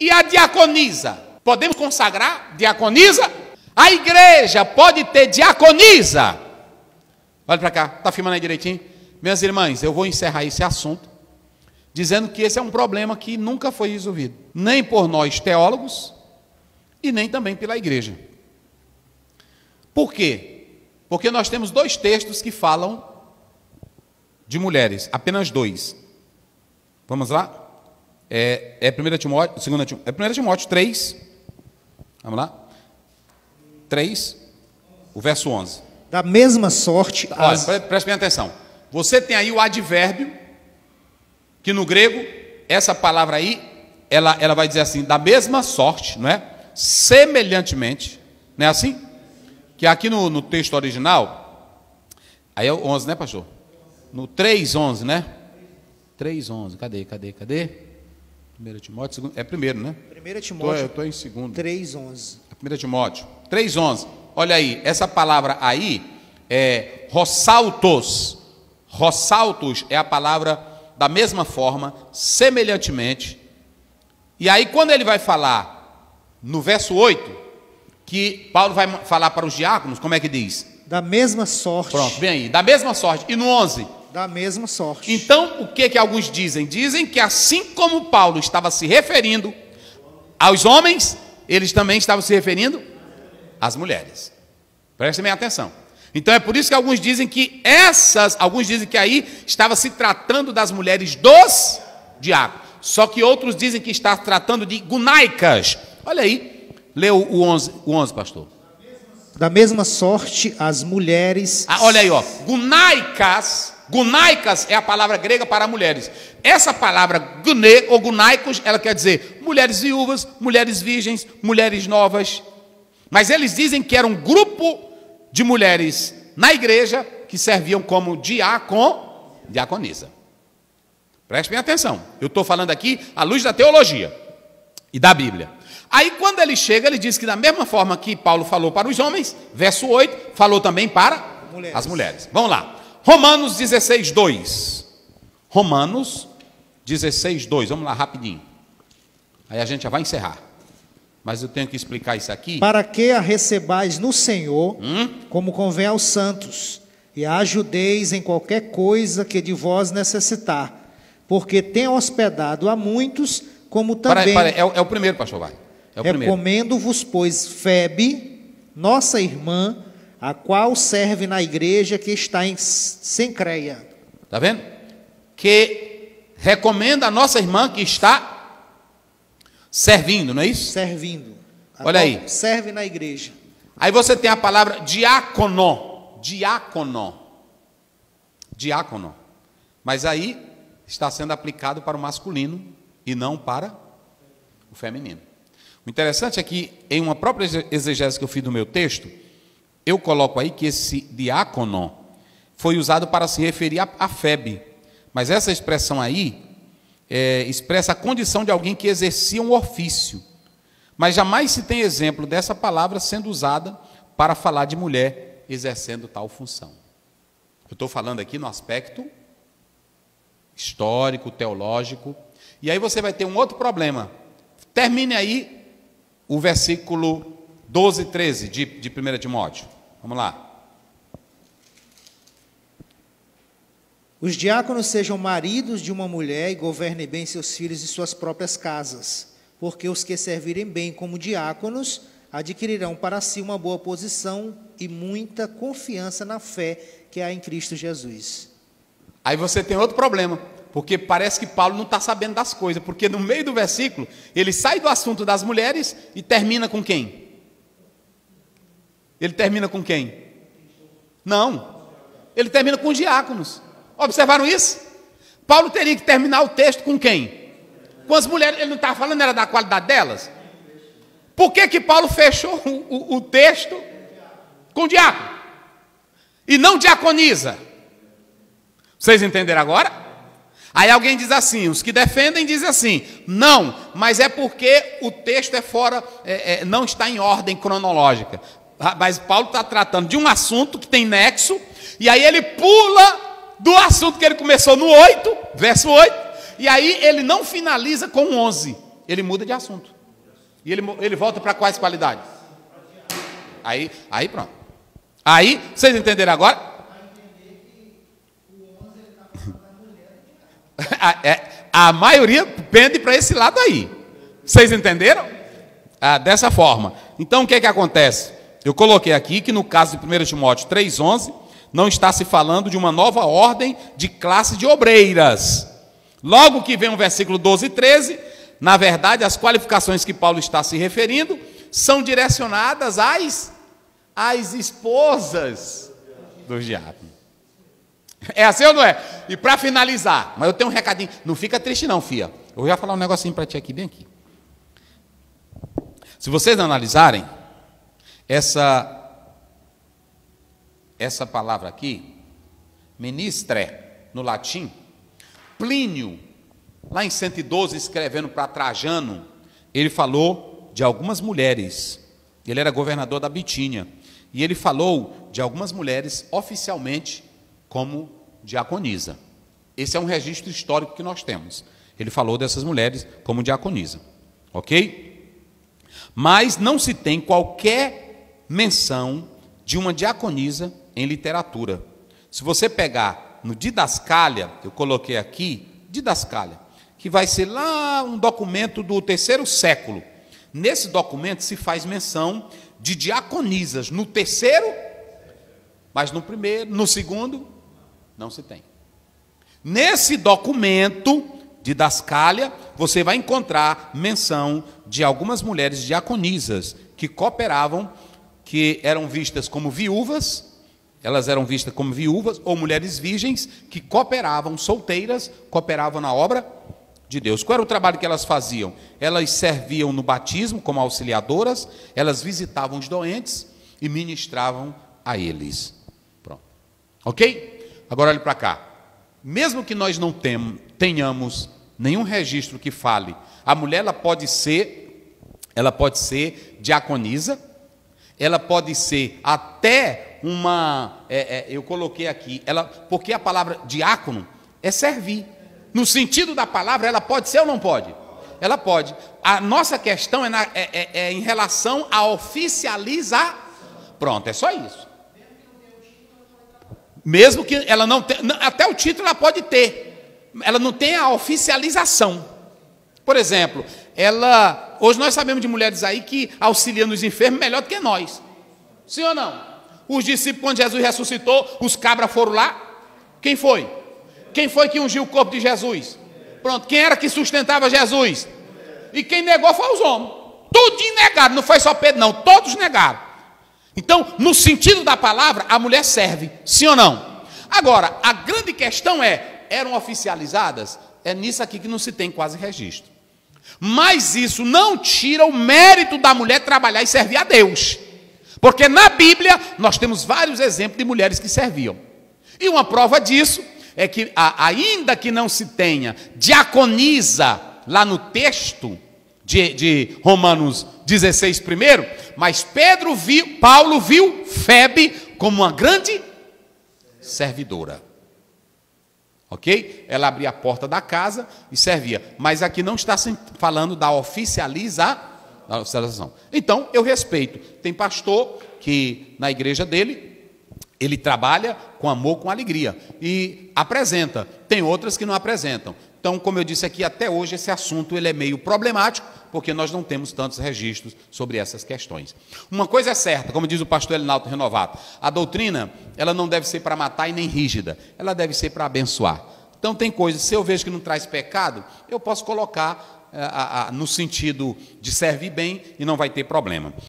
E a diaconisa? Podemos consagrar diaconisa? A igreja pode ter diaconisa? Olha para cá, está filmando aí direitinho? Minhas irmãs, eu vou encerrar esse assunto dizendo que esse é um problema que nunca foi resolvido, nem por nós teólogos e nem também pela igreja. Por quê? Porque nós temos dois textos que falam de mulheres, apenas dois. Vamos lá? É 1 Timóteo, 2 Timóteo, é 1 Timóteo 3, vamos lá? 3, o verso 11. Da mesma sorte... Olha, preste bem atenção. Você tem aí o advérbio, que no grego, essa palavra aí, ela vai dizer assim, da mesma sorte, não é? Semelhantemente, não é assim? Que aqui no texto original, aí é o 11, né, pastor? No 3:11, né? 3:11, cadê? 1 Timóteo, é primeiro, né? 1 Timóteo, eu estou em segundo. 3:11. 1 Timóteo, 3:11. Olha aí, essa palavra aí é rossaltos. Rossaltos é a palavra da mesma forma, semelhantemente. E aí, quando ele vai falar no verso 8, que Paulo vai falar para os diáconos, como é que diz? Da mesma sorte. Pronto, vem aí, da mesma sorte. E no 11? Da mesma sorte. Então, o que alguns dizem? Dizem que assim como Paulo estava se referindo aos homens, eles também estavam se referindo às mulheres. Prestem bem atenção. Então é por isso que alguns dizem que aí estava se tratando das mulheres dos diáconos. Só que outros dizem que está tratando de gunaicas. Olha aí, lê o 11, pastor. Da mesma sorte, as mulheres... olha aí, ó. Gunaicas é a palavra grega para mulheres. Essa palavra gune ou gunaicos, ela quer dizer mulheres viúvas, mulheres virgens, mulheres novas. Mas eles dizem que era um grupo de mulheres na igreja que serviam como diaconisa. Preste bem atenção. Eu estou falando aqui à luz da teologia e da Bíblia. Aí quando ele chega, ele diz que da mesma forma que Paulo falou para os homens, verso 8, falou também para as mulheres. Vamos lá. Romanos 16:2. Romanos 16:2. Vamos lá rapidinho. Aí a gente já vai encerrar. Mas eu tenho que explicar isso aqui. Para que a recebais no Senhor, como convém aos santos, e a ajudeis em qualquer coisa que de vós necessitar, porque tem hospedado a muitos, como também... É o primeiro, pastor, vai. É o primeiro. Recomendo-vos, pois, Febe, nossa irmã, a qual serve na igreja que está em Cencreia. Está vendo? Que recomenda a nossa irmã que está... servindo, não é isso? Servindo. Olha aí. Serve na igreja. Aí você tem a palavra diácono. Diácono. Mas aí está sendo aplicado para o masculino e não para o feminino. O interessante é que em uma própria exegese que eu fiz no meu texto, eu coloco aí que esse diácono foi usado para se referir a Febe. Mas essa expressão aí expressa a condição de alguém que exercia um ofício. Mas jamais se tem exemplo dessa palavra sendo usada para falar de mulher exercendo tal função. Eu estou falando aqui no aspecto histórico, teológico. E aí você vai ter um outro problema. Termine aí o versículo 12 e 13 de 1 Timóteo. Vamos lá. Os diáconos sejam maridos de uma mulher e governem bem seus filhos e suas próprias casas, porque os que servirem bem como diáconos adquirirão para si uma boa posição e muita confiança na fé que há em Cristo Jesus. Aí você tem outro problema, porque parece que Paulo não está sabendo das coisas, porque no meio do versículo, ele sai do assunto das mulheres e termina com quem? Ele termina com quem? Não, ele termina com os diáconos. Observaram isso? Paulo teria que terminar o texto com quem? Com as mulheres. Ele não estava falando era da qualidade delas? Por que Paulo fechou o texto com diácono? E não diaconisa? Vocês entenderam agora? Aí alguém diz assim, os que defendem dizem assim, não, mas é porque o texto é fora, não está em ordem cronológica. Mas Paulo está tratando de um assunto que tem nexo, e aí ele pula do assunto que ele começou no 8, verso 8, e aí ele não finaliza com 11. ele muda de assunto. E ele volta para quais qualidades? Aí pronto. Aí, vocês entenderam agora? A maioria pende para esse lado aí. Vocês entenderam? Dessa forma. Então, o que acontece? Eu coloquei aqui que no caso de 1 Timóteo 3,11, não está se falando de uma nova ordem de classe de obreiras. Logo que vem o versículo 12 e 13, na verdade, as qualificações que Paulo está se referindo são direcionadas às esposas dos diáconos. É assim ou não é? E para finalizar, mas eu tenho um recadinho, não fica triste não, filha. Eu vou já falar um negocinho para ti aqui, bem aqui. Se vocês analisarem, essa palavra aqui, ministre, no latim, Plínio, lá em 112, escrevendo para Trajano, ele falou de algumas mulheres. Ele era governador da Bitínia. E ele falou de algumas mulheres oficialmente como diaconisa. Esse é um registro histórico que nós temos. Ele falou dessas mulheres como diaconisa. Ok? Mas não se tem qualquer menção de uma diaconisa em literatura. Se você pegar no Didascália, eu coloquei aqui, Didascália, que vai ser lá um documento do 3º século. Nesse documento se faz menção de diaconisas no 3º, mas no 1º, no 2º, não se tem. Nesse documento, Didascália, você vai encontrar menção de algumas mulheres diaconisas que cooperavam, que eram vistas como viúvas, elas eram vistas como viúvas ou mulheres virgens que cooperavam, solteiras, cooperavam na obra de Deus. Qual era o trabalho que elas faziam? Elas serviam no batismo como auxiliadoras, elas visitavam os doentes e ministravam a eles. Pronto. Ok? Agora olhe para cá. Mesmo que nós não tenhamos nenhum registro que fale, a mulher ela pode ser diaconisa, ela pode ser até eu coloquei aqui, porque a palavra diácono é servir. No sentido da palavra, ela pode ser ou não pode? Ela pode. A nossa questão é em relação a oficializar. Pronto, é só isso. Mesmo que ela não tenha, até o título ela pode ter, ela não tem a oficialização. Por exemplo, hoje nós sabemos de mulheres aí que auxiliam os enfermos melhor do que nós. Sim ou não? Os discípulos, quando Jesus ressuscitou, os cabras foram lá. Quem foi? Quem foi que ungiu o corpo de Jesus? Pronto, quem era que sustentava Jesus? E quem negou foi os homens. Todos negaram, não foi só Pedro não, todos negaram. Então, no sentido da palavra, a mulher serve, sim ou não? Agora, a grande questão eram oficializadas? É nisso aqui que não se tem quase registro. Mas isso não tira o mérito da mulher trabalhar e servir a Deus. Porque na Bíblia nós temos vários exemplos de mulheres que serviam. E uma prova disso é que, ainda que não se tenha diaconisa lá no texto de Romanos 16 primeiro, mas Paulo viu Febe como uma grande servidora. Ok? Ela abria a porta da casa e servia. Mas aqui não está falando da oficialização. Então, eu respeito. Tem pastor que na igreja dele, ele trabalha com amor, com alegria. E apresenta. Tem outras que não apresentam. Então, como eu disse aqui, até hoje esse assunto ele é meio problemático, porque nós não temos tantos registros sobre essas questões. Uma coisa é certa, como diz o pastor Elinaldo Renovato, a doutrina ela não deve ser para matar e nem rígida, ela deve ser para abençoar. Então tem coisas, se eu vejo que não traz pecado, eu posso colocar no sentido de servir bem e não vai ter problema.